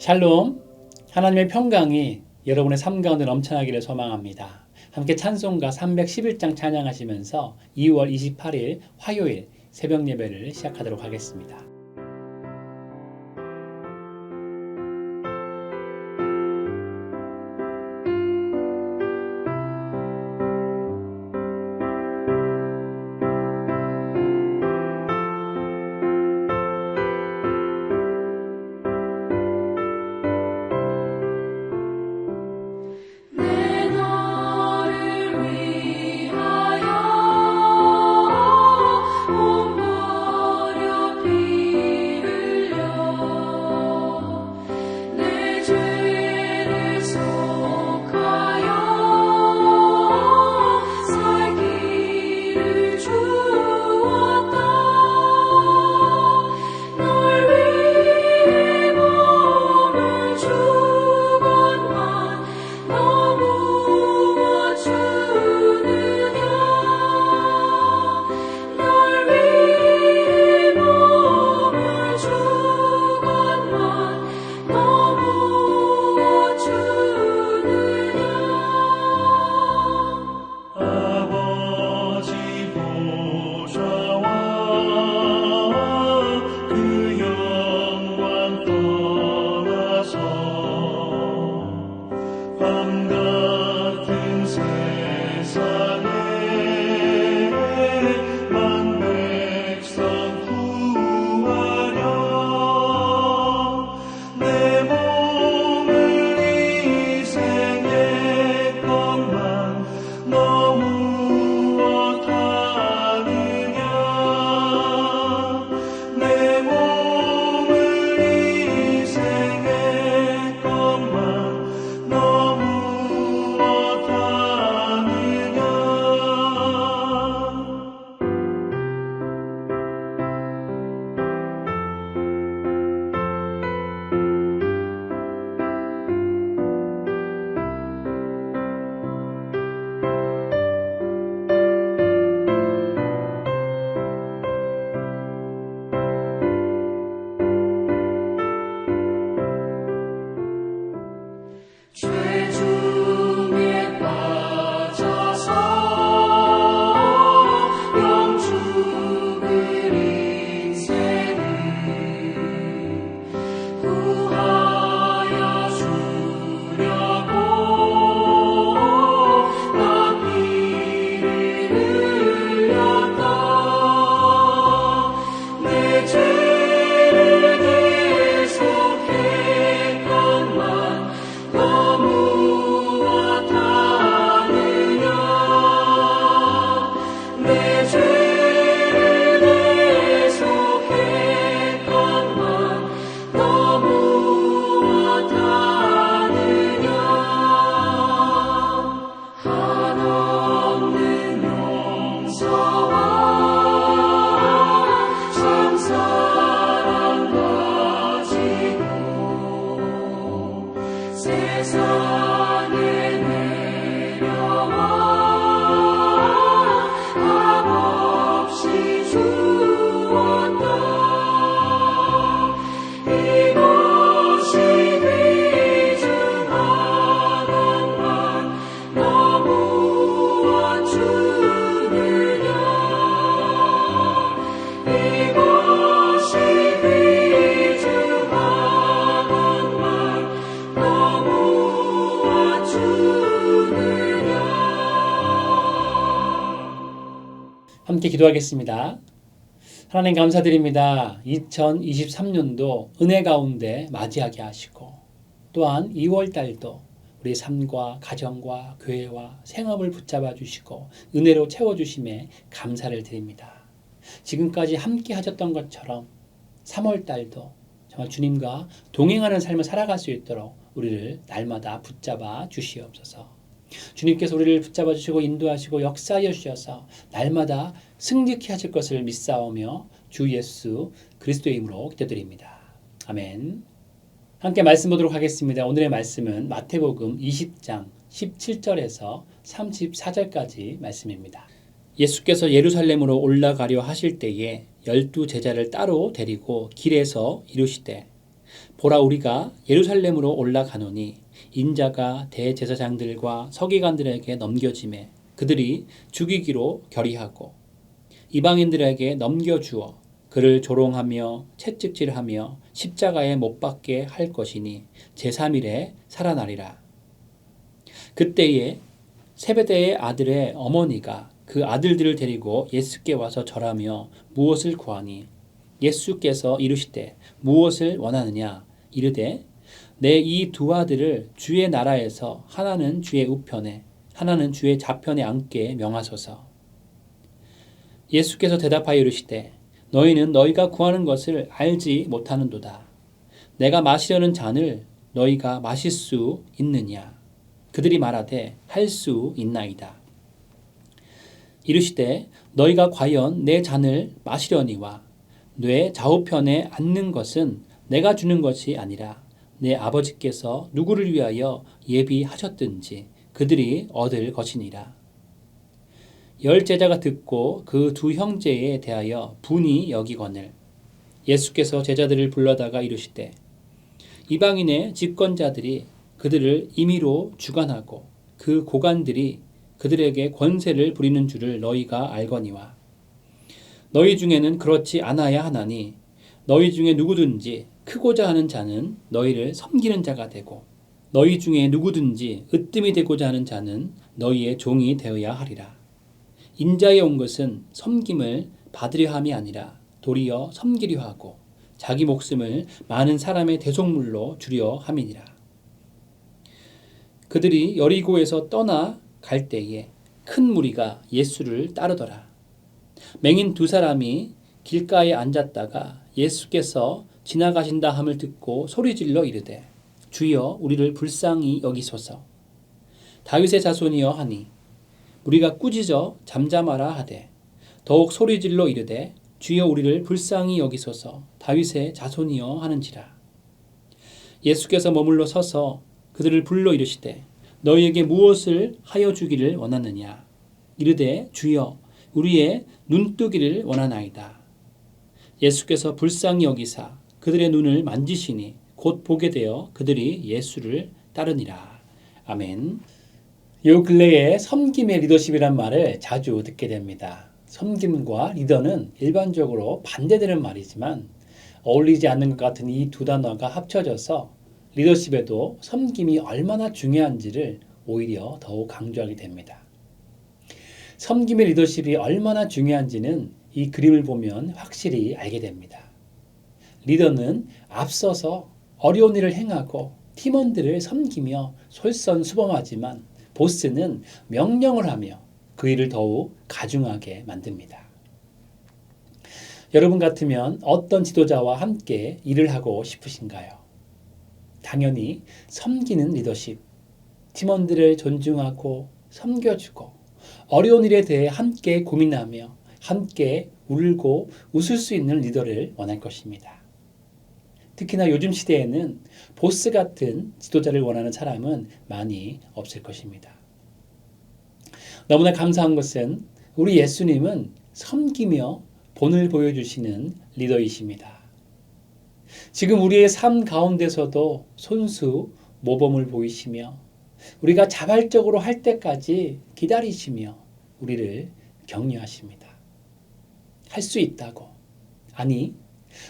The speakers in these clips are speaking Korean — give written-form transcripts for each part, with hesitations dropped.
샬롬, 하나님의 평강이 여러분의 삶 가운데 넘쳐나기를 소망합니다. 함께 찬송가 311장 찬양하시면서 2월 28일 화요일 새벽 예배를 시작하도록 하겠습니다. 함께 기도하겠습니다. 하나님 감사드립니다. 2023년도 은혜 가운데 맞이하게 하시고 또한 2월 달도 우리 삶과 가정과 교회와 생업을 붙잡아 주시고 은혜로 채워주심에 감사를 드립니다. 지금까지 함께 하셨던 것처럼 3월 달도 정말 주님과 동행하는 삶을 살아갈 수 있도록 우리를 날마다 붙잡아 주시옵소서. 주님께서 우리를 붙잡아 주시고 인도하시고 역사하여 주셔서 날마다 승리케 하실 것을 믿사오며 주 예수 그리스도의 이름으로 기도드립니다. 아멘. 함께 말씀 보도록 하겠습니다. 오늘의 말씀은 마태복음 20장 17절에서 34절까지 말씀입니다. 예수께서 예루살렘으로 올라가려 하실 때에 12 제자를 따로 데리고 길에서 이르시되 보라 우리가 예루살렘으로 올라가노니 인자가 대제사장들과 서기관들에게 넘겨짐에 그들이 죽이기로 결의하고 이방인들에게 넘겨주어 그를 조롱하며 채찍질하며 십자가에 못 박게 할 것이니 제3일에 살아나리라. 그때에 세베대의 아들의 어머니가 그 아들들을 데리고 예수께 와서 절하며 무엇을 구하니 예수께서 이르시되 무엇을 원하느냐 이르되 내 이 두 아들을 주의 나라에서 하나는 주의 우편에 하나는 주의 좌편에 앉게 명하소서. 예수께서 대답하여 이르시되 너희는 너희가 구하는 것을 알지 못하는도다. 내가 마시려는 잔을 너희가 마실 수 있느냐? 그들이 말하되 할 수 있나이다. 이르시되 너희가 과연 내 잔을 마시려니와 내 좌우편에 앉는 것은 내가 주는 것이 아니라 내 아버지께서 누구를 위하여 예비하셨든지 그들이 얻을 것이니라. 열 제자가 듣고 그 두 형제에 대하여 분이 여기거늘 예수께서 제자들을 불러다가 이르시되 이방인의 집권자들이 그들을 임의로 주관하고 그 고관들이 그들에게 권세를 부리는 줄을 너희가 알거니와 너희 중에는 그렇지 않아야 하나니 너희 중에 누구든지 크고자 하는 자는 너희를 섬기는 자가 되고 너희 중에 누구든지 으뜸이 되고자 하는 자는 너희의 종이 되어야 하리라. 인자에 온 것은 섬김을 받으려 함이 아니라 도리어 섬기려 하고 자기 목숨을 많은 사람의 대속물로 주려 함이니라. 그들이 여리고에서 떠나 갈 때에 큰 무리가 예수를 따르더라. 맹인 두 사람이 길가에 앉았다가 예수께서 지나가신다 함을 듣고 소리질러 이르되 주여 우리를 불쌍히 여기소서. 다윗의 자손이여 하니 우리가 꾸짖어 잠잠하라 하되 더욱 소리질러 이르되 주여 우리를 불쌍히 여기소서. 다윗의 자손이여 하는지라. 예수께서 머물러 서서 그들을 불러 이르시되 너희에게 무엇을 하여 주기를 원하느냐. 이르되 주여 우리의 눈뜨기를 원하나이다. 예수께서 불쌍히 여기사 그들의 눈을 만지시니 곧 보게 되어 그들이 예수를 따르니라. 아멘. 요 근래에 섬김의 리더십이란 말을 자주 듣게 됩니다. 섬김과 리더는 일반적으로 반대되는 말이지만 어울리지 않는 것 같은 이 두 단어가 합쳐져서 리더십에도 섬김이 얼마나 중요한지를 오히려 더욱 강조하게 됩니다. 섬김의 리더십이 얼마나 중요한지는 이 그림을 보면 확실히 알게 됩니다. 리더는 앞서서 어려운 일을 행하고 팀원들을 섬기며 솔선수범하지만 보스는 명령을 하며 그 일을 더욱 가중하게 만듭니다. 여러분 같으면 어떤 지도자와 함께 일을 하고 싶으신가요? 당연히 섬기는 리더십, 팀원들을 존중하고 섬겨주고 어려운 일에 대해 함께 고민하며 함께 울고 웃을 수 있는 리더를 원할 것입니다. 특히나 요즘 시대에는 보스 같은 지도자를 원하는 사람은 많이 없을 것입니다. 너무나 감사한 것은 우리 예수님은 섬기며 본을 보여주시는 리더이십니다. 지금 우리의 삶 가운데서도 손수 모범을 보이시며 우리가 자발적으로 할 때까지 기다리시며 우리를 격려하십니다. 할 수 있다고. 아니,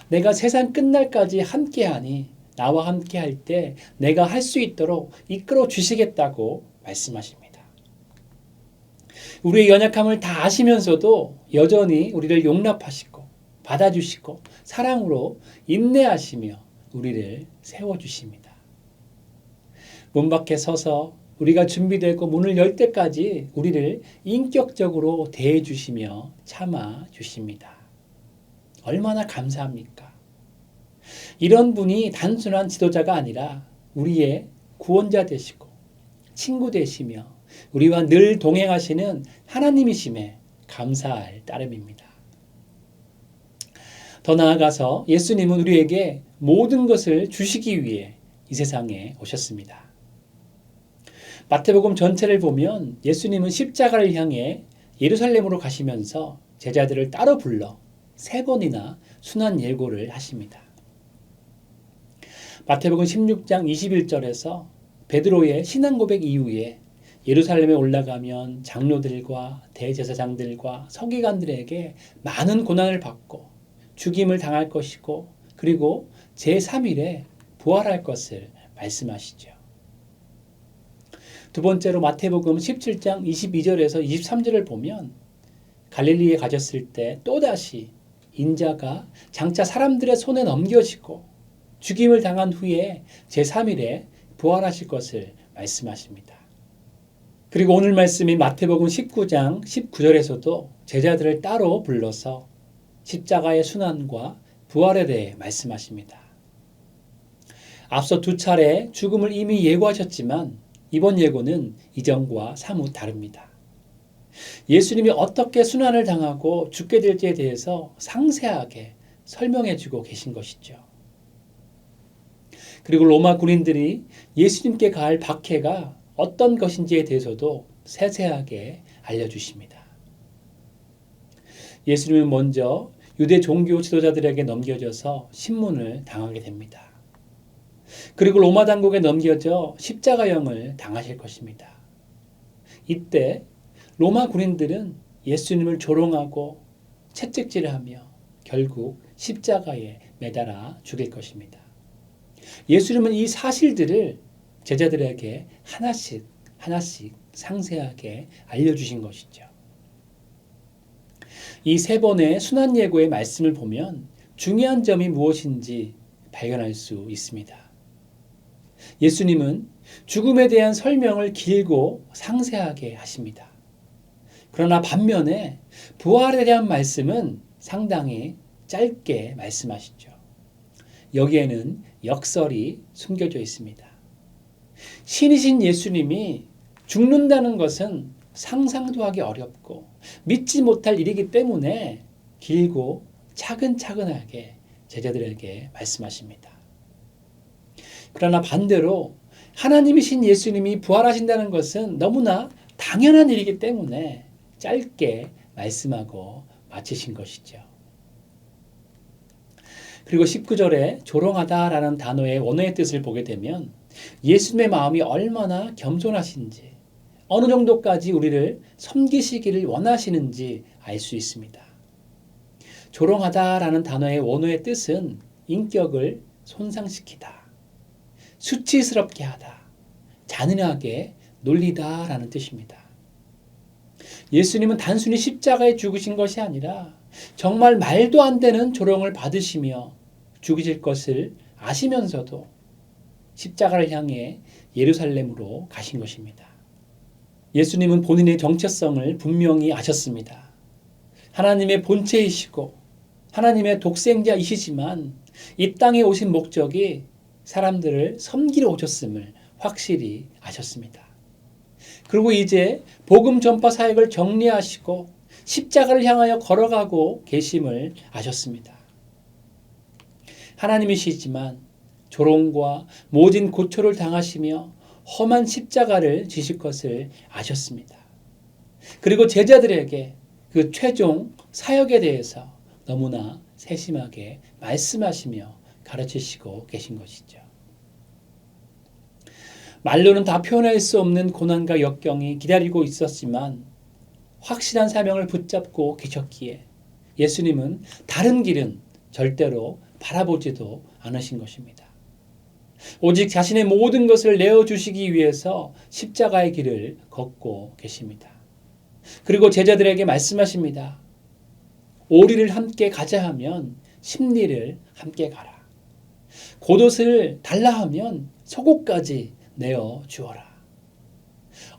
내가 세상 끝날까지 함께하니 나와 함께할 때 내가 할 수 있도록 이끌어 주시겠다고 말씀하십니다. 우리의 연약함을 다 아시면서도 여전히 우리를 용납하시고 받아주시고 사랑으로 인내하시며 우리를 세워주십니다. 문 밖에 서서 우리가 준비되고 문을 열 때까지 우리를 인격적으로 대해주시며 참아주십니다. 얼마나 감사합니까? 이런 분이 단순한 지도자가 아니라 우리의 구원자 되시고 친구 되시며 우리와 늘 동행하시는 하나님이심에 감사할 따름입니다. 더 나아가서 예수님은 우리에게 모든 것을 주시기 위해 이 세상에 오셨습니다. 마태복음 전체를 보면 예수님은 십자가를 향해 예루살렘으로 가시면서 제자들을 따로 불러 3번이나 순환 예고를 하십니다. 마태복음 16장 21절에서 베드로의 신앙 고백 이후에 예루살렘에 올라가면 장로들과 대제사장들과 서기관들에게 많은 고난을 받고 죽임을 당할 것이고 그리고 제3일에 부활할 것을 말씀하시죠. 두 번째로 마태복음 17장 22절에서 23절을 보면 갈릴리에 가셨을 때 또다시 인자가 장차 사람들의 손에 넘겨지고 죽임을 당한 후에 제3일에 부활하실 것을 말씀하십니다. 그리고 오늘 말씀인 마태복음 19장 19절에서도 제자들을 따로 불러서 십자가의 순환과 부활에 대해 말씀하십니다. 앞서 두 차례 죽음을 이미 예고하셨지만 이번 예고는 이전과 사뭇 다릅니다. 예수님이 어떻게 순환을 당하고 죽게 될지에 대해서 상세하게 설명해 주고 계신 것이죠. 그리고 로마 군인들이 예수님께 가할 박해가 어떤 것인지에 대해서도 세세하게 알려주십니다. 예수님은 먼저 유대 종교 지도자들에게 넘겨져서 신문을 당하게 됩니다. 그리고 로마 당국에 넘겨져 십자가형을 당하실 것입니다. 이때 로마 군인들은 예수님을 조롱하고 채찍질하며 결국 십자가에 매달아 죽일 것입니다. 예수님은 이 사실들을 제자들에게 하나씩 상세하게 알려주신 것이죠. 이 세 번의 순환 예고의 말씀을 보면 중요한 점이 무엇인지 발견할 수 있습니다. 예수님은 죽음에 대한 설명을 길고 상세하게 하십니다. 그러나 반면에 부활에 대한 말씀은 상당히 짧게 말씀하시죠. 여기에는 역설이 숨겨져 있습니다. 신이신 예수님이 죽는다는 것은 상상도 하기 어렵고 믿지 못할 일이기 때문에 길고 차근차근하게 제자들에게 말씀하십니다. 그러나 반대로 하나님이신 예수님이 부활하신다는 것은 너무나 당연한 일이기 때문에 짧게 말씀하고 마치신 것이죠. 그리고 19절에 조롱하다라는 단어의 원어의 뜻을 보게 되면 예수님의 마음이 얼마나 겸손하신지 어느 정도까지 우리를 섬기시기를 원하시는지 알 수 있습니다. 조롱하다라는 단어의 원어의 뜻은 인격을 손상시키다, 수치스럽게 하다, 잔인하게 놀리다라는 뜻입니다. 예수님은 단순히 십자가에 죽으신 것이 아니라 정말 말도 안 되는 조롱을 받으시며 죽으실 것을 아시면서도 십자가를 향해 예루살렘으로 가신 것입니다. 예수님은 본인의 정체성을 분명히 아셨습니다. 하나님의 본체이시고 하나님의 독생자이시지만 이 땅에 오신 목적이 사람들을 섬기러 오셨음을 확실히 아셨습니다. 그리고 이제 복음 전파 사역을 정리하시고 십자가를 향하여 걸어가고 계심을 아셨습니다. 하나님이시지만 조롱과 모진 고초를 당하시며 험한 십자가를 지실 것을 아셨습니다. 그리고 제자들에게 그 최종 사역에 대해서 너무나 세심하게 말씀하시며 가르치시고 계신 것이죠. 말로는 다 표현할 수 없는 고난과 역경이 기다리고 있었지만 확실한 사명을 붙잡고 계셨기에 예수님은 다른 길은 절대로 바라보지도 않으신 것입니다. 오직 자신의 모든 것을 내어주시기 위해서 십자가의 길을 걷고 계십니다. 그리고 제자들에게 말씀하십니다. 오리를 함께 가자 하면 십리를 함께 가라. 겉옷을 달라 하면 속옷까지 내어 주어라.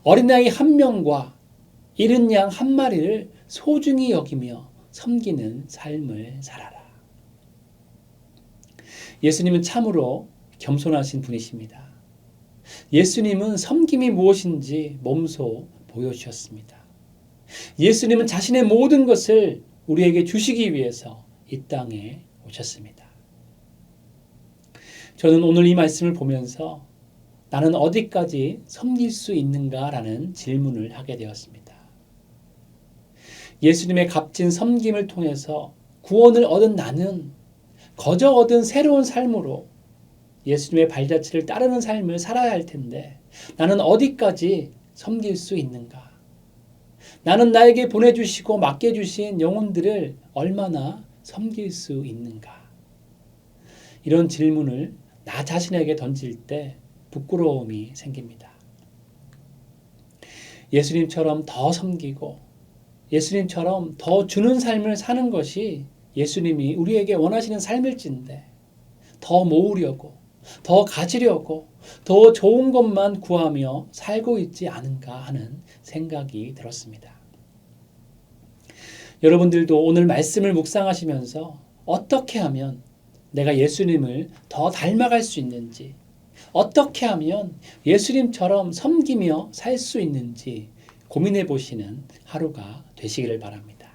어린아이 한 명과 잃은 양 한 마리를 소중히 여기며 섬기는 삶을 살아라. 예수님은 참으로 겸손하신 분이십니다. 예수님은 섬김이 무엇인지 몸소 보여주셨습니다. 예수님은 자신의 모든 것을 우리에게 주시기 위해서 이 땅에 오셨습니다. 저는 오늘 이 말씀을 보면서 나는 어디까지 섬길 수 있는가라는 질문을 하게 되었습니다. 예수님의 값진 섬김을 통해서 구원을 얻은 나는 거저 얻은 새로운 삶으로 예수님의 발자취를 따르는 삶을 살아야 할 텐데 나는 어디까지 섬길 수 있는가? 나는 나에게 보내주시고 맡겨주신 영혼들을 얼마나 섬길 수 있는가? 이런 질문을 나 자신에게 던질 때 부끄러움이 생깁니다. 예수님처럼 더 섬기고 예수님처럼 더 주는 삶을 사는 것이 예수님이 우리에게 원하시는 삶일진데 더 모으려고, 더 가지려고, 더 좋은 것만 구하며 살고 있지 않은가 하는 생각이 들었습니다. 여러분들도 오늘 말씀을 묵상하시면서 어떻게 하면 내가 예수님을 더 닮아갈 수 있는지, 어떻게 하면 예수님처럼 섬기며 살 수 있는지 고민해 보시는 하루가 되시기를 바랍니다.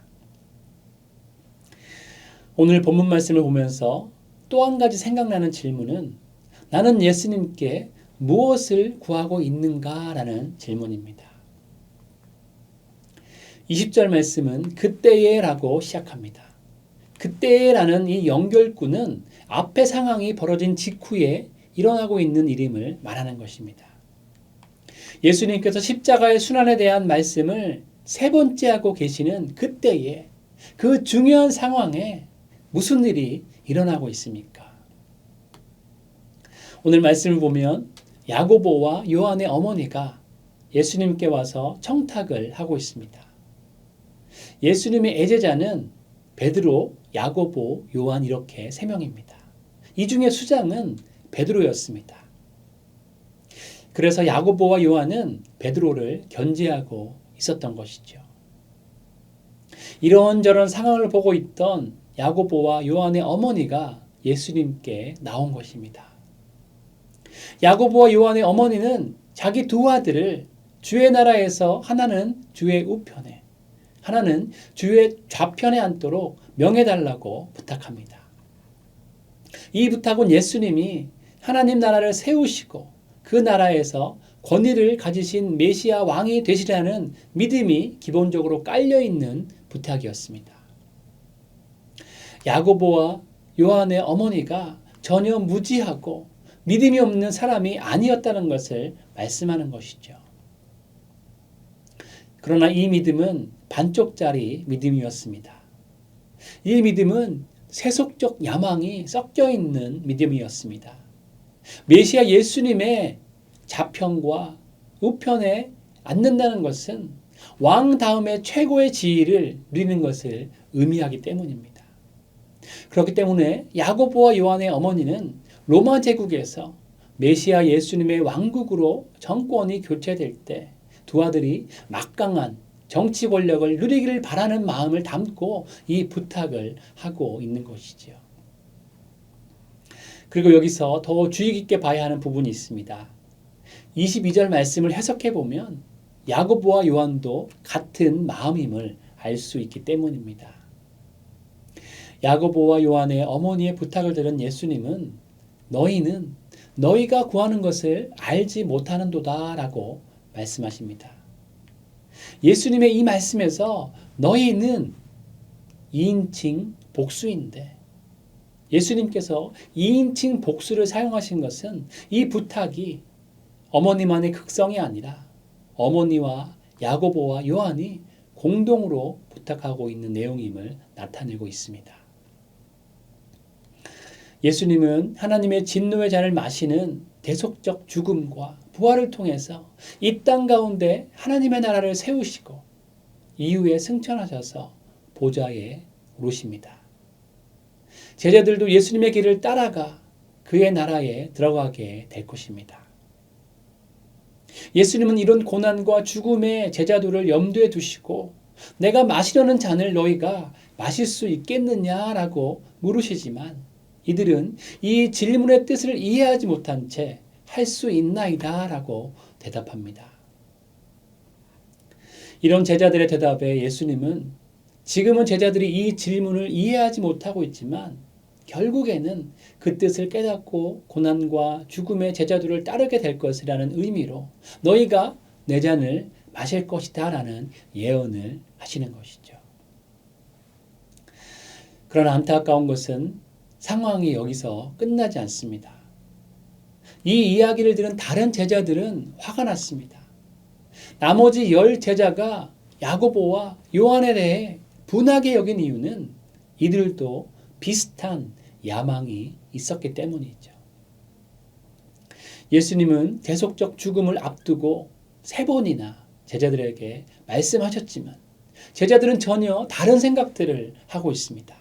오늘 본문 말씀을 보면서 또 한 가지 생각나는 질문은 나는 예수님께 무엇을 구하고 있는가라는 질문입니다. 20절 말씀은 그때에 라고 시작합니다. 그때에 라는 이 연결구는 앞의 상황이 벌어진 직후에 일어나고 있는 일임을 말하는 것입니다. 예수님께서 십자가의 순환에 대한 말씀을 세 번째 하고 계시는 그때에 그 중요한 상황에 무슨 일이 일어나고 있습니까? 오늘 말씀을 보면 야고보와 요한의 어머니가 예수님께 와서 청탁을 하고 있습니다. 예수님의 애제자는 베드로, 야고보, 요한 이렇게 세 명입니다. 이 중에 수장은 베드로였습니다. 그래서 야고보와 요한은 베드로를 견제하고 있었던 것이죠. 이런저런 상황을 보고 있던 야고보와 요한의 어머니가 예수님께 나온 것입니다. 야고보와 요한의 어머니는 자기 두 아들을 주의 나라에서 하나는 주의 우편에, 하나는 주의 좌편에 앉도록 명해달라고 부탁합니다. 이 부탁은 예수님이 하나님 나라를 세우시고 그 나라에서 권위를 가지신 메시아 왕이 되시라는 믿음이 기본적으로 깔려있는 부탁이었습니다. 야고보와 요한의 어머니가 전혀 무지하고 믿음이 없는 사람이 아니었다는 것을 말씀하는 것이죠. 그러나 이 믿음은 반쪽짜리 믿음이었습니다. 이 믿음은 세속적 야망이 섞여 있는 믿음이었습니다. 메시아 예수님의 좌편과 우편에 앉는다는 것은 왕 다음에 최고의 지위를 누리는 것을 의미하기 때문입니다. 그렇기 때문에 야고보와 요한의 어머니는 로마 제국에서 메시아 예수님의 왕국으로 정권이 교체될 때 두 아들이 막강한 정치 권력을 누리기를 바라는 마음을 담고 이 부탁을 하고 있는 것이지요. 그리고 여기서 더 주의 깊게 봐야 하는 부분이 있습니다. 22절 말씀을 해석해 보면 야고보와 요한도 같은 마음임을 알 수 있기 때문입니다. 야고보와 요한의 어머니의 부탁을 들은 예수님은 너희는 너희가 구하는 것을 알지 못하는도다 라고 말씀하십니다. 예수님의 이 말씀에서 너희는 2인칭 복수인데 예수님께서 2인칭 복수를 사용하신 것은 이 부탁이 어머니만의 극성이 아니라 어머니와 야고보와 요한이 공동으로 부탁하고 있는 내용임을 나타내고 있습니다. 예수님은 하나님의 진노의 잔을 마시는 대속적 죽음과 부활을 통해서 이 땅 가운데 하나님의 나라를 세우시고 이후에 승천하셔서 보좌에 오르십니다. 제자들도 예수님의 길을 따라가 그의 나라에 들어가게 될 것입니다. 예수님은 이런 고난과 죽음의 제자들을 염두에 두시고 내가 마시려는 잔을 너희가 마실 수 있겠느냐라고 물으시지만 이들은 이 질문의 뜻을 이해하지 못한 채 할 수 있나이다 라고 대답합니다. 이런 제자들의 대답에 예수님은 지금은 제자들이 이 질문을 이해하지 못하고 있지만 결국에는 그 뜻을 깨닫고 고난과 죽음의 제자들을 따르게 될 것이라는 의미로 너희가 내 잔을 마실 것이다 라는 예언을 하시는 것이죠. 그러나 안타까운 것은 상황이 여기서 끝나지 않습니다. 이 이야기를 들은 다른 제자들은 화가 났습니다. 나머지 10 제자가 야고보와 요한에 대해 분하게 여긴 이유는 이들도 비슷한 야망이 있었기 때문이죠. 예수님은 대속적 죽음을 앞두고 3번이나 제자들에게 말씀하셨지만 제자들은 전혀 다른 생각들을 하고 있습니다.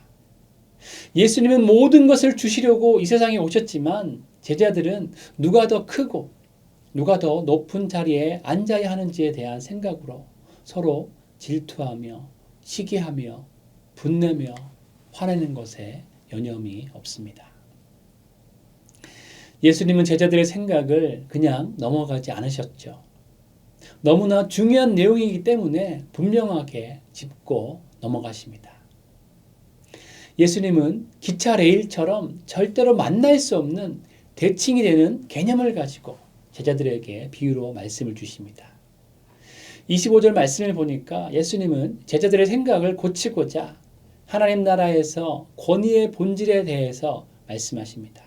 예수님은 모든 것을 주시려고 이 세상에 오셨지만 제자들은 누가 더 크고 누가 더 높은 자리에 앉아야 하는지에 대한 생각으로 서로 질투하며 시기하며 분내며 화내는 것에 여념이 없습니다. 예수님은 제자들의 생각을 그냥 넘어가지 않으셨죠. 너무나 중요한 내용이기 때문에 분명하게 짚고 넘어가십니다. 예수님은 기차 레일처럼 절대로 만날 수 없는 대칭이 되는 개념을 가지고 제자들에게 비유로 말씀을 주십니다. 25절 말씀을 보니까 예수님은 제자들의 생각을 고치고자 하나님 나라에서 권위의 본질에 대해서 말씀하십니다.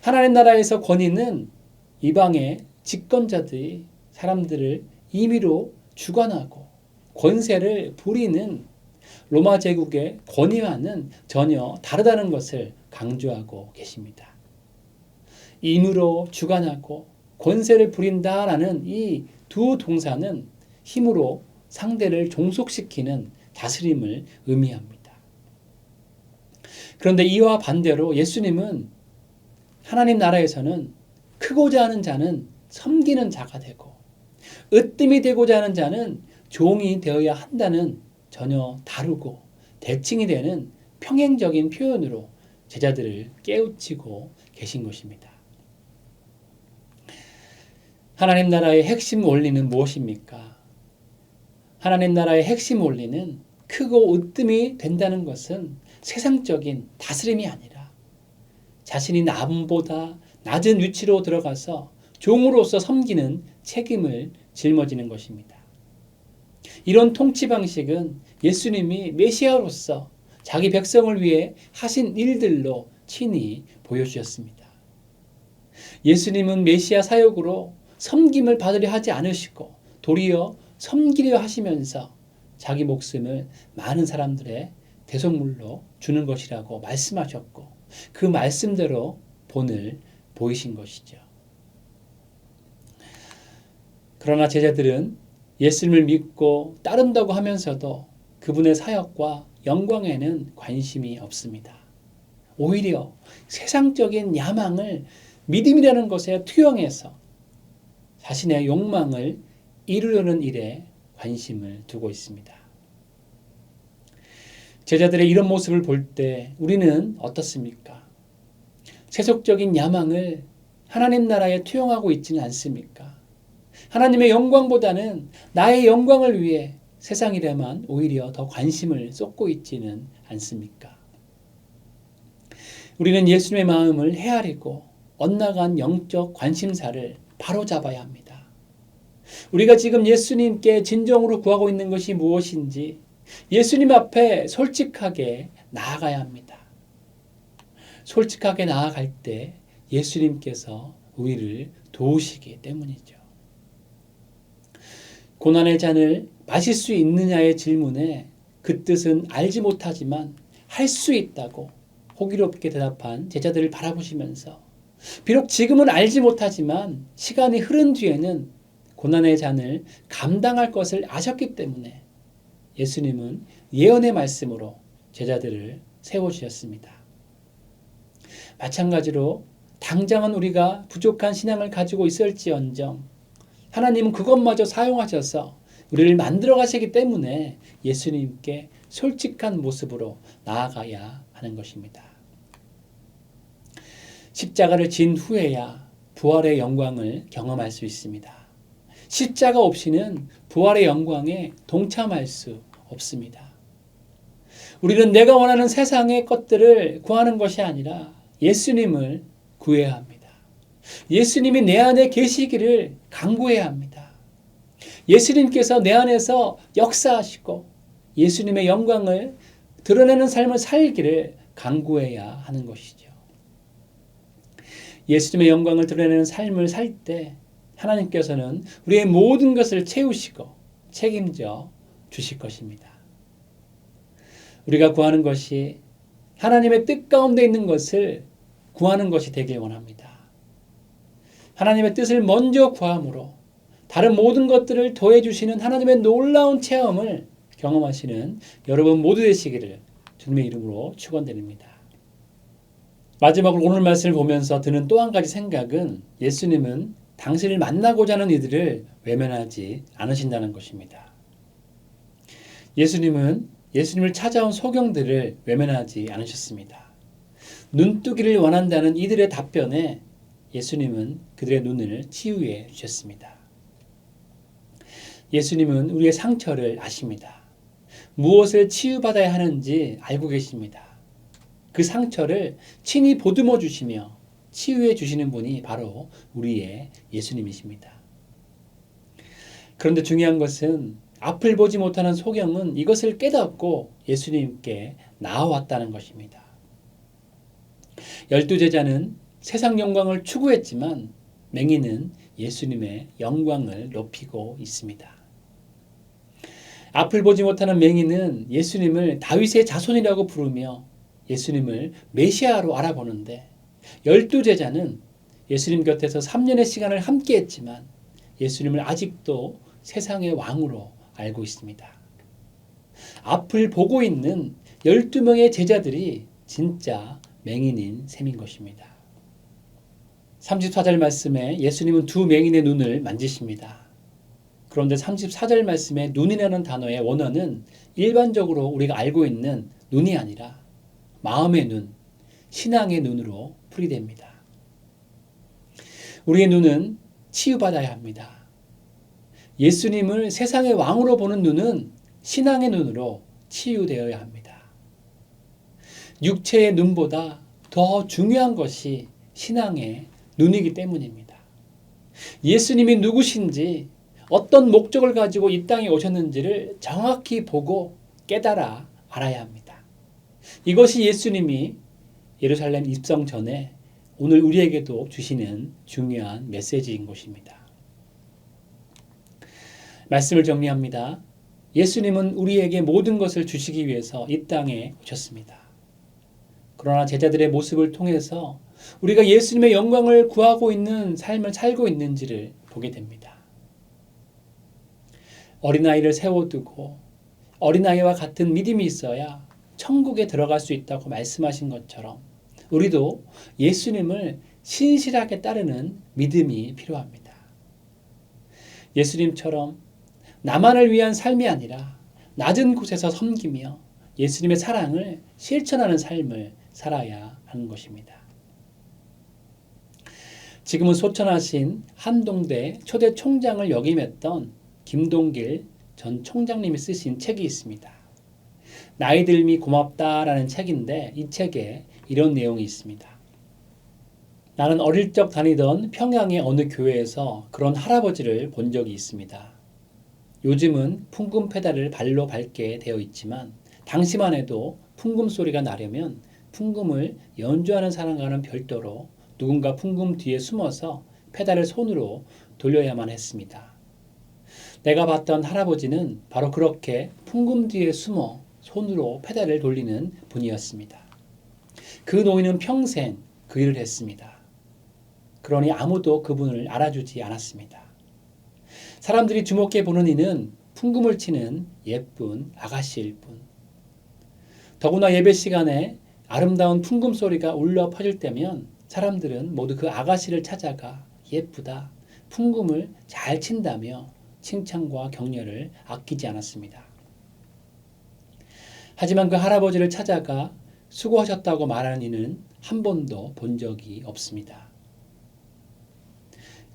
하나님 나라에서 권위는 이방의 집권자들이 사람들을 임의로 주관하고 권세를 부리는 로마 제국의 권위와는 전혀 다르다는 것을 강조하고 계십니다. 임의로 주관하고 권세를 부린다라는 이 두 동사는 힘으로 상대를 종속시키는 다스림을 의미합니다. 그런데 이와 반대로 예수님은 하나님 나라에서는 크고자 하는 자는 섬기는 자가 되고 으뜸이 되고자 하는 자는 종이 되어야 한다는 전혀 다르고 대칭이 되는 평행적인 표현으로 제자들을 깨우치고 계신 것입니다. 하나님 나라의 핵심 원리는 무엇입니까? 하나님 나라의 핵심 원리는 크고 으뜸이 된다는 것은 세상적인 다스림이 아니라 자신이 남보다 낮은 위치로 들어가서 종으로서 섬기는 책임을 짊어지는 것입니다. 이런 통치 방식은 예수님이 메시아로서 자기 백성을 위해 하신 일들로 친히 보여주셨습니다. 예수님은 메시아 사역으로 섬김을 받으려 하지 않으시고 도리어 섬기려 하시면서 자기 목숨을 많은 사람들의 대속물로 주는 것이라고 말씀하셨고 그 말씀대로 본을 보이신 것이죠. 그러나 제자들은 예수님을 믿고 따른다고 하면서도 그분의 사역과 영광에는 관심이 없습니다. 오히려 세상적인 야망을 믿음이라는 것에 투영해서 자신의 욕망을 이루려는 일에 관심을 두고 있습니다. 제자들의 이런 모습을 볼 때 우리는 어떻습니까? 세속적인 야망을 하나님 나라에 투영하고 있지는 않습니까? 하나님의 영광보다는 나의 영광을 위해 세상 일에만 오히려 더 관심을 쏟고 있지는 않습니까? 우리는 예수님의 마음을 헤아리고 엇나간 영적 관심사를 바로잡아야 합니다. 우리가 지금 예수님께 진정으로 구하고 있는 것이 무엇인지 예수님 앞에 솔직하게 나아가야 합니다. 솔직하게 나아갈 때 예수님께서 우리를 도우시기 때문이죠. 고난의 잔을 마실 수 있느냐의 질문에 그 뜻은 알지 못하지만 할 수 있다고 호기롭게 대답한 제자들을 바라보시면서 비록 지금은 알지 못하지만 시간이 흐른 뒤에는 고난의 잔을 감당할 것을 아셨기 때문에 예수님은 예언의 말씀으로 제자들을 세워주셨습니다. 마찬가지로 당장은 우리가 부족한 신앙을 가지고 있을지언정 하나님은 그것마저 사용하셔서 우리를 만들어 가시기 때문에 예수님께 솔직한 모습으로 나아가야 하는 것입니다. 십자가를 진 후에야 부활의 영광을 경험할 수 있습니다. 십자가 없이는 부활의 영광에 동참할 수 없습니다. 우리는 내가 원하는 세상의 것들을 구하는 것이 아니라 예수님을 구해야 합니다. 예수님이 내 안에 계시기를 간구해야 합니다. 예수님께서 내 안에서 역사하시고 예수님의 영광을 드러내는 삶을 살기를 간구해야 하는 것이죠. 예수님의 영광을 드러내는 삶을 살 때 하나님께서는 우리의 모든 것을 채우시고 책임져 주실 것입니다. 우리가 구하는 것이 하나님의 뜻 가운데 있는 것을 구하는 것이 되길 원합니다. 하나님의 뜻을 먼저 구함으로 다른 모든 것들을 더해 주시는 하나님의 놀라운 체험을 경험하시는 여러분 모두 되시기를 주님의 이름으로 축원드립니다. 마지막으로 오늘 말씀을 보면서 드는 또 한 가지 생각은 예수님은 당신을 만나고자 하는 이들을 외면하지 않으신다는 것입니다. 예수님을 찾아온 소경들을 외면하지 않으셨습니다. 눈뜨기를 원한다는 이들의 답변에 예수님은 그들의 눈을 치유해 주셨습니다. 예수님은 우리의 상처를 아십니다. 무엇을 치유받아야 하는지 알고 계십니다. 그 상처를 친히 보듬어 주시며 치유해 주시는 분이 바로 우리의 예수님이십니다. 그런데 중요한 것은 앞을 보지 못하는 소경은 이것을 깨닫고 예수님께 나아왔다는 것입니다. 12제자는 세상 영광을 추구했지만 맹인은 예수님의 영광을 높이고 있습니다. 앞을 보지 못하는 맹인은 예수님을 다윗의 자손이라고 부르며 예수님을 메시아로 알아보는데 12제자는 예수님 곁에서 3년의 시간을 함께했지만 예수님을 아직도 세상의 왕으로 알고 있습니다. 앞을 보고 있는 12명의 제자들이 진짜 맹인인 셈인 것입니다. 34절 말씀에 예수님은 두 맹인의 눈을 만지십니다. 그런데 34절 말씀에 눈이라는 단어의 원어는 일반적으로 우리가 알고 있는 눈이 아니라 마음의 눈, 신앙의 눈으로 풀이됩니다. 우리의 눈은 치유받아야 합니다. 예수님을 세상의 왕으로 보는 눈은 신앙의 눈으로 치유되어야 합니다. 육체의 눈보다 더 중요한 것이 신앙의 눈이기 때문입니다. 예수님이 누구신지 어떤 목적을 가지고 이 땅에 오셨는지를 정확히 보고 깨달아 알아야 합니다. 이것이 예수님이 예루살렘 입성 전에 오늘 우리에게도 주시는 중요한 메시지인 것입니다. 말씀을 정리합니다. 예수님은 우리에게 모든 것을 주시기 위해서 이 땅에 오셨습니다. 그러나 제자들의 모습을 통해서 우리가 예수님의 영광을 구하고 있는 삶을 살고 있는지를 보게 됩니다. 어린아이를 세워두고 어린아이와 같은 믿음이 있어야 천국에 들어갈 수 있다고 말씀하신 것처럼 우리도 예수님을 신실하게 따르는 믿음이 필요합니다. 예수님처럼 나만을 위한 삶이 아니라 낮은 곳에서 섬기며 예수님의 사랑을 실천하는 삶을 살아야 하는 것입니다. 지금은 소천하신 한동대 초대 총장을 역임했던 김동길 전 총장님이 쓰신 책이 있습니다. 나이 들미 고맙다라는 책인데 이 책에 이런 내용이 있습니다. 나는 어릴 적 다니던 평양의 어느 교회에서 그런 할아버지를 본 적이 있습니다. 요즘은 풍금 페달을 발로 밟게 되어 있지만 당시만 해도 풍금 소리가 나려면 풍금을 연주하는 사람과는 별도로 누군가 풍금 뒤에 숨어서 페달을 손으로 돌려야만 했습니다. 내가 봤던 할아버지는 바로 그렇게 풍금 뒤에 숨어 손으로 페달을 돌리는 분이었습니다. 그 노인은 평생 그 일을 했습니다. 그러니 아무도 그분을 알아주지 않았습니다. 사람들이 주목해 보는 이는 풍금을 치는 예쁜 아가씨일 뿐. 더구나 예배 시간에 아름다운 풍금 소리가 울려 퍼질 때면 사람들은 모두 그 아가씨를 찾아가 예쁘다, 풍금을 잘 친다며 칭찬과 격려를 아끼지 않았습니다. 하지만 그 할아버지를 찾아가 수고하셨다고 말하는 이는 한 번도 본 적이 없습니다.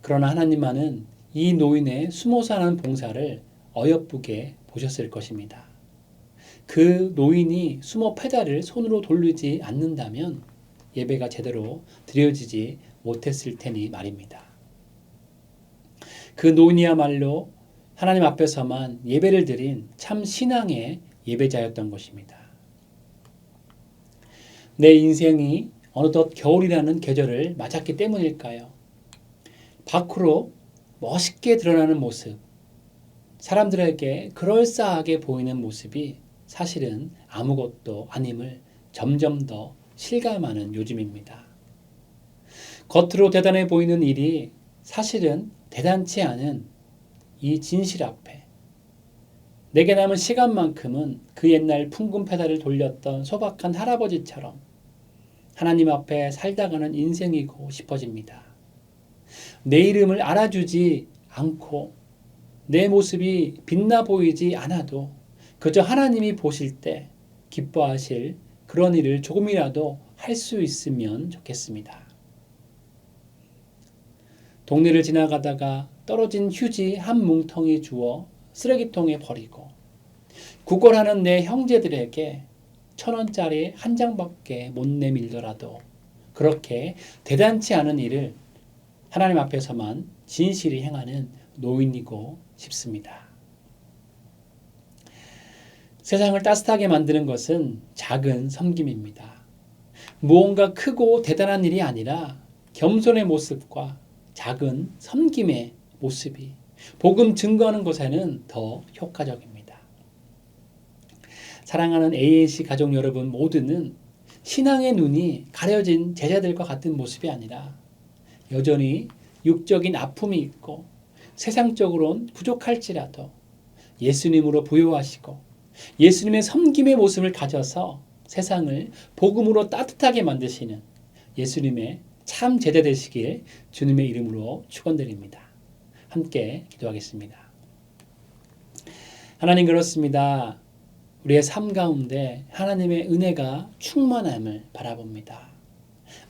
그러나 하나님만은 이 노인의 숨어서 하는 봉사를 어여쁘게 보셨을 것입니다. 그 노인이 숨어 페달을 손으로 돌리지 않는다면 예배가 제대로 드려지지 못했을 테니 말입니다. 그 노인이야말로 하나님 앞에서만 예배를 드린 참 신앙의 예배자였던 것입니다. 내 인생이 어느덧 겨울이라는 계절을 맞았기 때문일까요? 밖으로 멋있게 드러나는 모습, 사람들에게 그럴싸하게 보이는 모습이 사실은 아무것도 아님을 점점 더 실감하는 요즘입니다. 겉으로 대단해 보이는 일이 사실은 대단치 않은 이 진실 앞에 내게 남은 시간만큼은 그 옛날 풍금 페달을 돌렸던 소박한 할아버지처럼 하나님 앞에 살다가는 인생이고 싶어집니다. 내 이름을 알아주지 않고 내 모습이 빛나 보이지 않아도 그저 하나님이 보실 때 기뻐하실 그런 일을 조금이라도 할 수 있으면 좋겠습니다. 동네를 지나가다가 떨어진 휴지 한 뭉텅이 주워 쓰레기통에 버리고 구걸하는 내 형제들에게 1,000원짜리 한 장밖에 못 내밀더라도 그렇게 대단치 않은 일을 하나님 앞에서만 진실히 행하는 노인이고 싶습니다. 세상을 따뜻하게 만드는 것은 작은 섬김입니다. 무언가 크고 대단한 일이 아니라 겸손의 모습과 작은 섬김의 모습이 복음 증거하는 것에는 더 효과적입니다. 사랑하는 ANC 가족 여러분 모두는 신앙의 눈이 가려진 제자들과 같은 모습이 아니라 여전히 육적인 아픔이 있고 세상적으로는 부족할지라도 예수님으로 부요하시고 예수님의 섬김의 모습을 가져서 세상을 복음으로 따뜻하게 만드시는 예수님의 참 제자 되시길 주님의 이름으로 축원드립니다. 함께 기도하겠습니다. 하나님, 그렇습니다. 우리의 삶 가운데 하나님의 은혜가 충만함을 바라봅니다.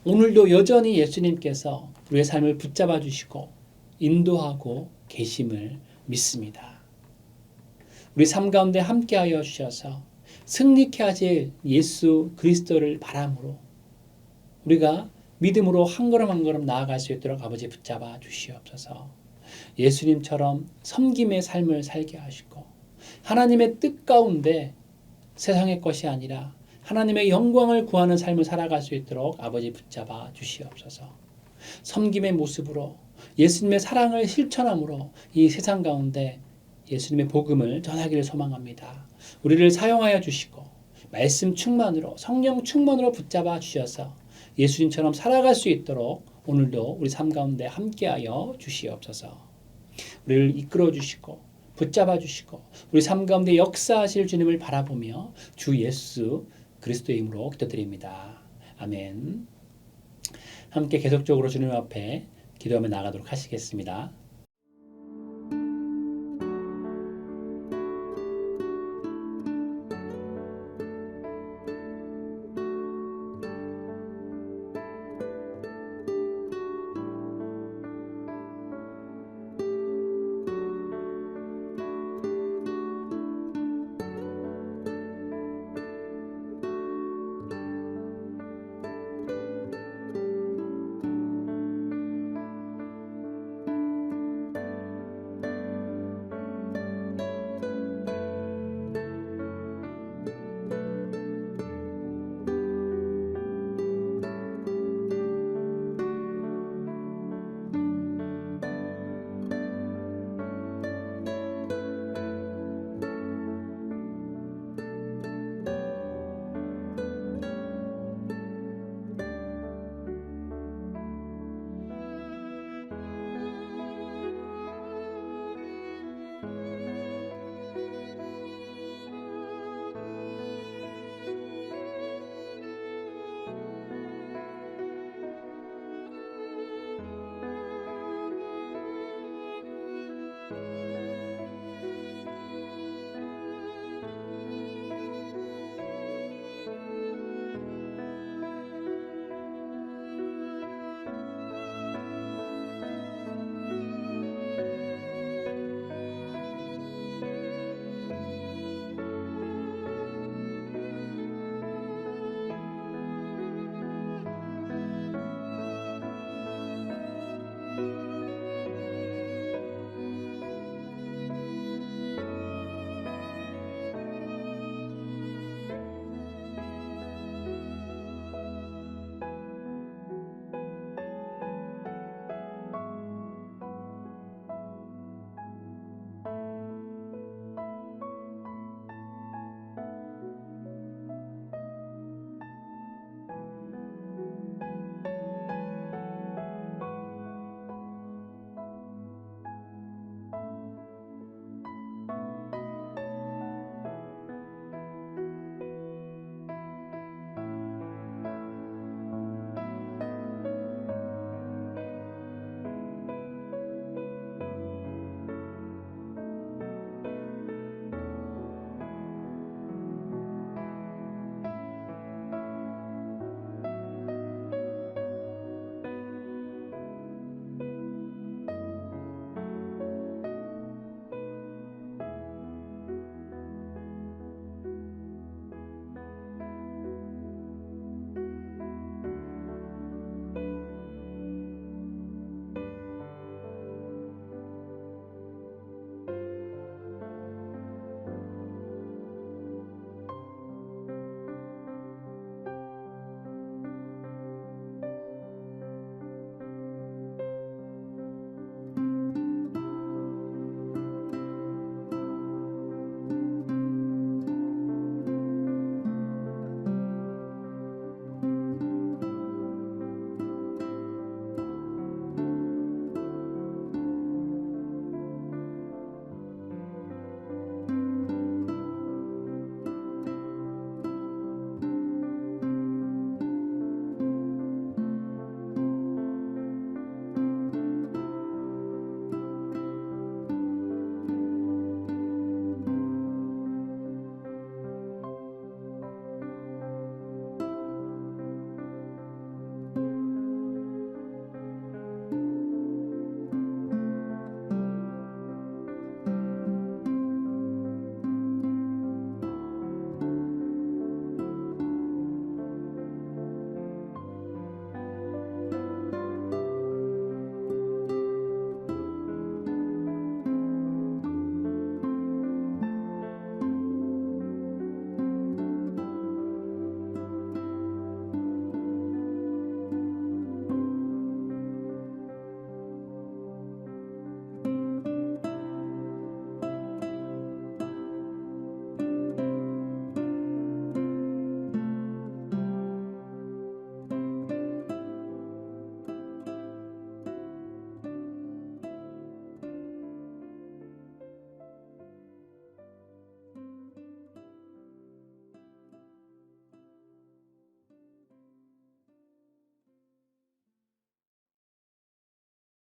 오늘도 여전히 예수님께서 우리의 삶을 붙잡아 주시고 인도하고 계심을 믿습니다. 우리 삶 가운데 함께하여 주셔서 승리케 하실 예수 그리스도를 바람으로 우리가 믿음으로 한 걸음 한 걸음 나아갈 수 있도록 아버지 붙잡아 주시옵소서. 예수님처럼 섬김의 삶을 살게 하시고 하나님의 뜻 가운데 세상의 것이 아니라 하나님의 영광을 구하는 삶을 살아갈 수 있도록 아버지 붙잡아 주시옵소서. 섬김의 모습으로 예수님의 사랑을 실천함으로 이 세상 가운데 예수님의 복음을 전하기를 소망합니다. 우리를 사용하여 주시고 말씀 충만으로 성령 충만으로 붙잡아 주셔서 예수님처럼 살아갈 수 있도록 오늘도 우리 삶 가운데 함께하여 주시옵소서. 우리를 이끌어 주시고 붙잡아 주시고 우리 삶 가운데 역사하실 주님을 바라보며 주 예수 그리스도의 이름으로 기도드립니다. 아멘. 함께 계속적으로 주님 앞에 기도하며 나가도록 하시겠습니다.